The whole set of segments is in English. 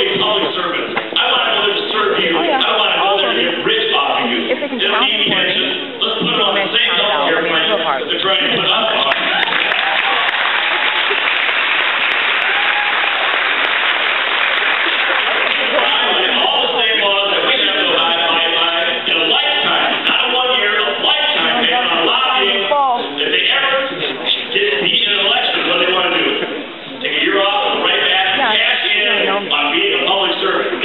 a public servant. I want to go there to serve you. I don't want to go there to get rich off of you. If they can count it for me, let's put it on the same healthcare plan they're trying to put us on. On being a public servant.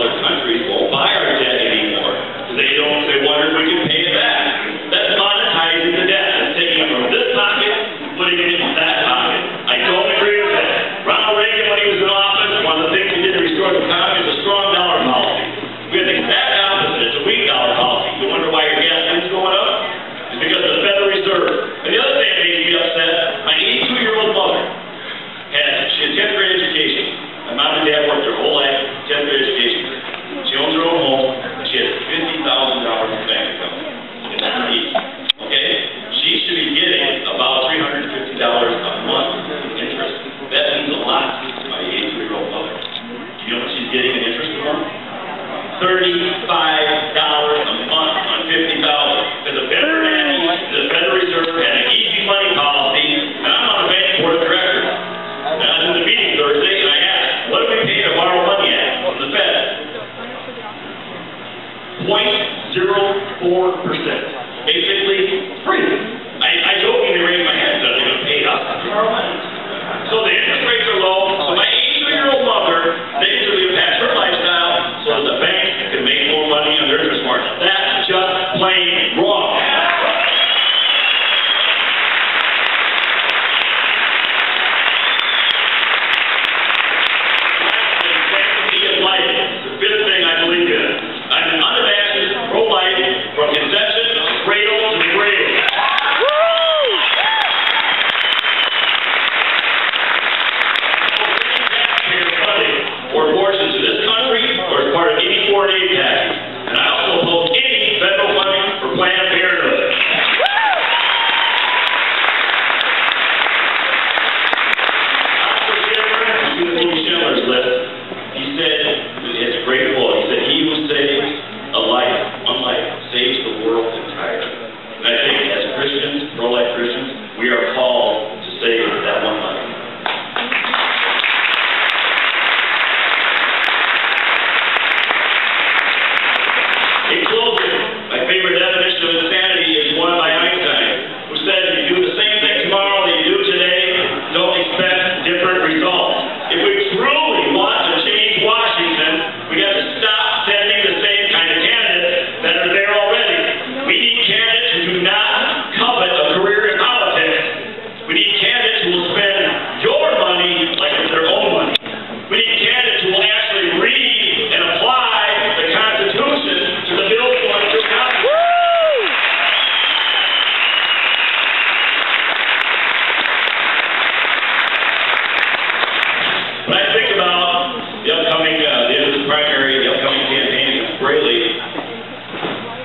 other countries won't buy our debt anymore. They wonder if we can pay it back. That's monetizing the debt. That's taking it from this pocket, putting it into that pocket. I don't agree with that. Ronald Reagan, when he was in office, one of the things he did to restore the economy is a strong dollar policy. We have the exact opposite. It's a weak dollar policy. You wonder why your gasoline is going up? It's because of the Federal Reserve. And the other thing that makes me upset, my 82-year-old mother she had 10th grade education. My mom and dad worked their whole life, 10th grade education. She owns her own home, and she has $50,000 in the bank account. And that's her each. Okay? She should be getting about $350 a month in interest. That means a lot to my 82-year-old mother. Do you know what she's getting in interest a month? $35 a month on $50,000. Because the Federal Reserve had an easy money policy, and I'm on the bank board of directors. And I was in the meeting Thursday, and I asked, what do we pay to borrow money at from the Fed? 0.04%. Basically, free. I jokingly raised my hand and said, they're going to pay us to borrow money. So the interest rates are low, so my 82-year-old mother, they need to impact her lifestyle so that the bank can make more money on their interest margin. That's just plain wrong.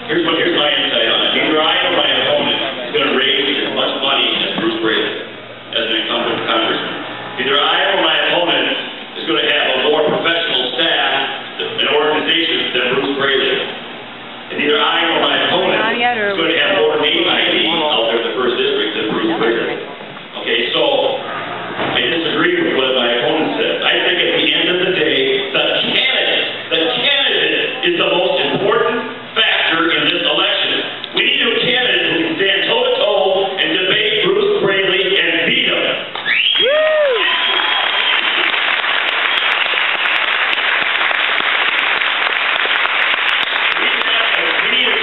Here's my insight on it. Neither I nor my opponent is going to raise as much money as Bruce Braley, as an incumbent congressman. Neither I nor my opponent is going to have a more professional staff and organization than Bruce Braley. And neither I nor my opponent is going to have more name ID out there in the first district than Bruce Braley. Okay, so I disagree with what my opponent said. I think at the end of the day, the candidate is the most important factor in this election. We need a candidate who can stand toe-to-toe and debate Bruce Braley and beat him. We need a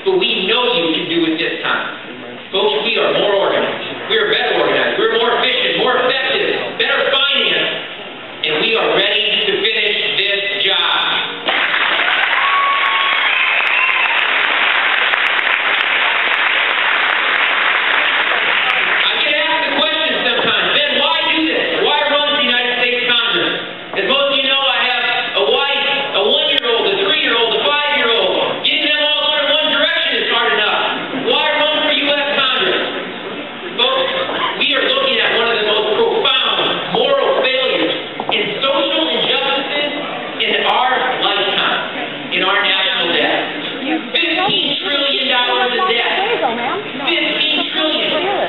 but we know you can do it this time. Folks, we are more organized. We are better organized. We're more efficient, more effective, better financed, and we are ready to finish this job. I get asked the question sometimes, Ben, why do this? Why run the United States Congress? As most of you know, I have a wife, a 1-year-old, a 3-year-old, a 5-year-old. Getting them all going in one direction is hard enough. Why run for U.S. Congress? Folks, we are looking at one of the most profound moral failures in social injustices in our lifetime, in our national debt. $15 trillion in debt. $15 trillion.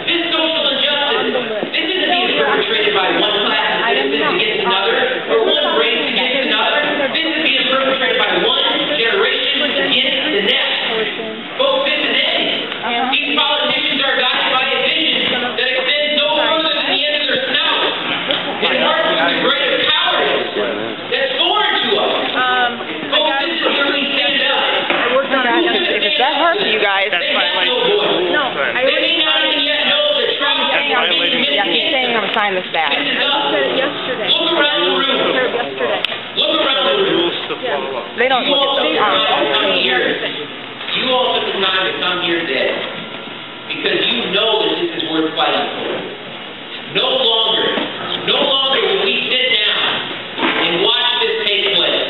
This social injustice, this isn't being perpetrated by one class of citizens against another, or one race against another. This is being perpetrated by one generation against the next. Folks, this is it. These politicians are guided by a vision that extends no further than the end of their snout. It marks the great of cowardice that's foreign to us. Folks, this is where we stand up. Is that hard for you guys? They have no voice. No, They may not even yet know that Trump has been committed he's saying I'm signing this back. This is us. Look around the room. Look around the room. They don't You all look took the at time to come here. You all took the time to come here today because you know that this is worth fighting for. No longer will we sit down and watch this take place.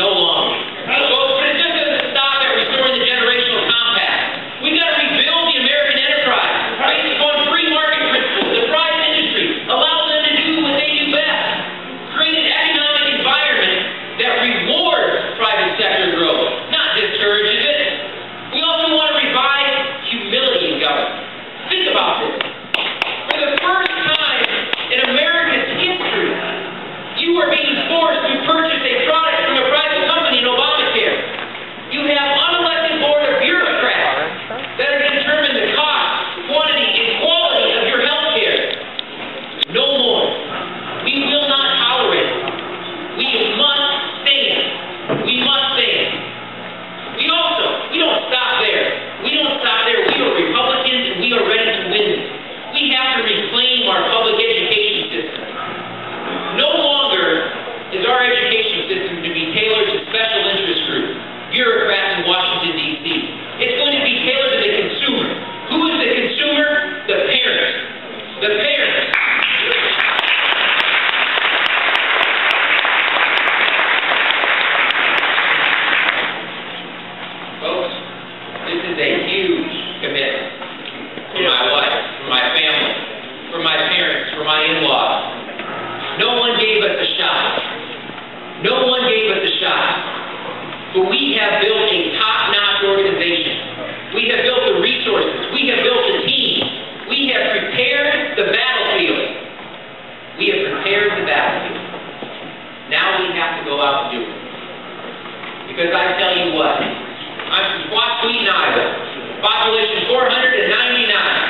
No longer. Folks, but it just doesn't stop at restoring the generational compact. We've got to rebuild the American enterprise based upon free market principles. The private industry allows them to do what they do best. Create an economic environment that rewards private sector growth, not discourages it. We also want to revive humility in government. Think about this. For the first time in America's history, you are being forced to purchase a product from a private company in Obamacare. You have unelected board of bureaucrats that are determining the cost, quantity, and quality of your health care. No more. We will not tolerate it. We must stand. We must stand. We don't stop there. We don't stop there. We are Republicans and we are ready to win this. We have to reclaim our public education system. No longer is our education system to be tailored to special interest groups, bureaucrats in Washington, D.C. It's going to be tailored to the consumer. Who is the consumer? The parents. The parents. Folks, this is a huge commitment for my wife, for my family, for my parents, for my in-laws. No one gave us a shot. No one gave us a shot. But we have built a top-notch organization. We have built the resources. We have built the team. We have prepared the battlefield. We have prepared the battlefield. Now we have to go out and do it. Because I tell you what, I'm from Squaxin, Iowa. Population 499. I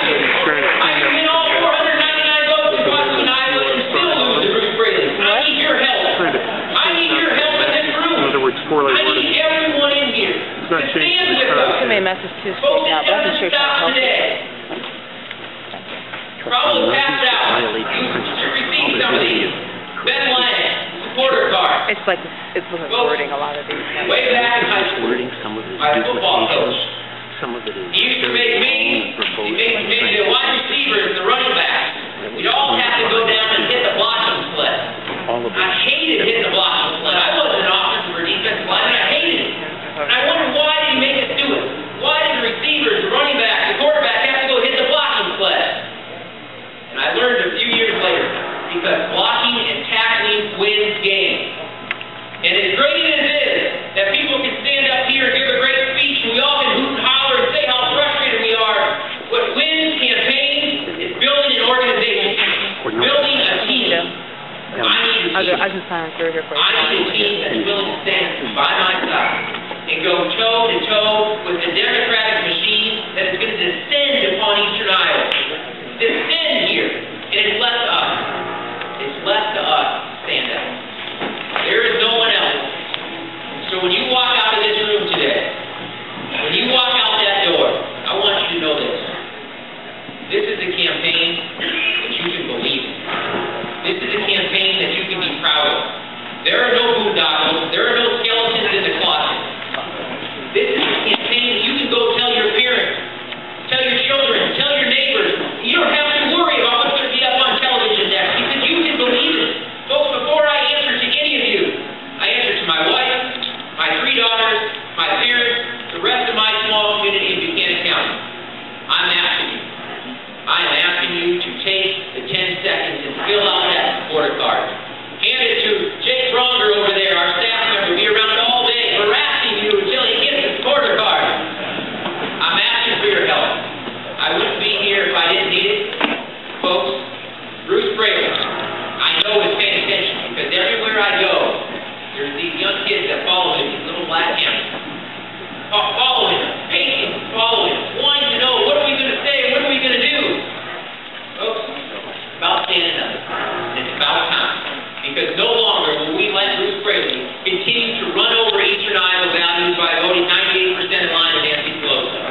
can win all 499 votes in Squaxin, Iowa and still lose to Bruce Braley. I need your help. I need your help in this room. In other words, four-letter I need everyone in here to stand with us. Too many messages too Folks, straight out, it but I can doesn't show you stop how to today. Probably passed out. You received some of these. Ben Lange, supporter card. It's like, it's wording a lot of these. Way back in high school, some of it is my football coach, some of it is he used to make me, he made the wide receivers and the running backs. We'd all have to go down and hit the blocking sled. I hated hitting the blocking sled. I wasn't an offensive or defensive lineman. I hated it. And I wondered, why did he make us do it? Why did the receivers, the running back, the quarterback have to go hit the blocking sled? And I learned a few years later, because blocking and tackling wins games. And as great as it is that people can stand up here and give a great speech and we all can hoot and holler and say how frustrated we are, what wins campaigns is building an organization, building a team. I need a team. I can sign through here for you. I need a team that's willing to stand by my side and go toe-to-toe with the Democratic machine that is going to descend upon Eastern Iowa. Descend here. And it's left to us. It's left to us to stand up. There is no one else. So when you walk out of this room today, I'm asking you to take the 10 seconds and fill out that supporter card. Hand it to Jake Bronger over there, our staff member. Be around all day harassing you until he gets the supporter card. I'm asking for your help. I wouldn't be here if I didn't need it. Folks, Bruce Braley, I know is paying attention because everywhere I go, there's these young kids that follow him, these little black cameras. Following him, pacing, following him, wanting to know, what are we going to say, what are we going to do? Folks, it's about standing up. It's about time. Because no longer will we let Bruce Braley continue to run over Eastern Iowa values by voting 98% in line with Nancy Pelosi.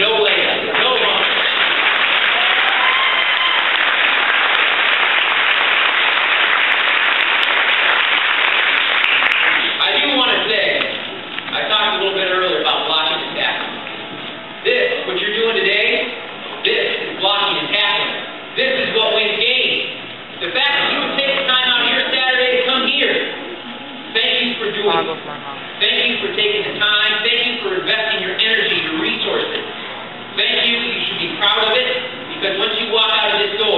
No way. No longer. I do want to say, I talked a little bit earlier about blocking and tackling. This, what you're doing today, this is blocking and tackling. This is what we've gained. The fact that you would take the time out here Saturday to come here, thank you for doing it. Thank you for taking the time. Thank you for investing your energy, your resources. Thank you. You should be proud of it, because once you walk out of this door,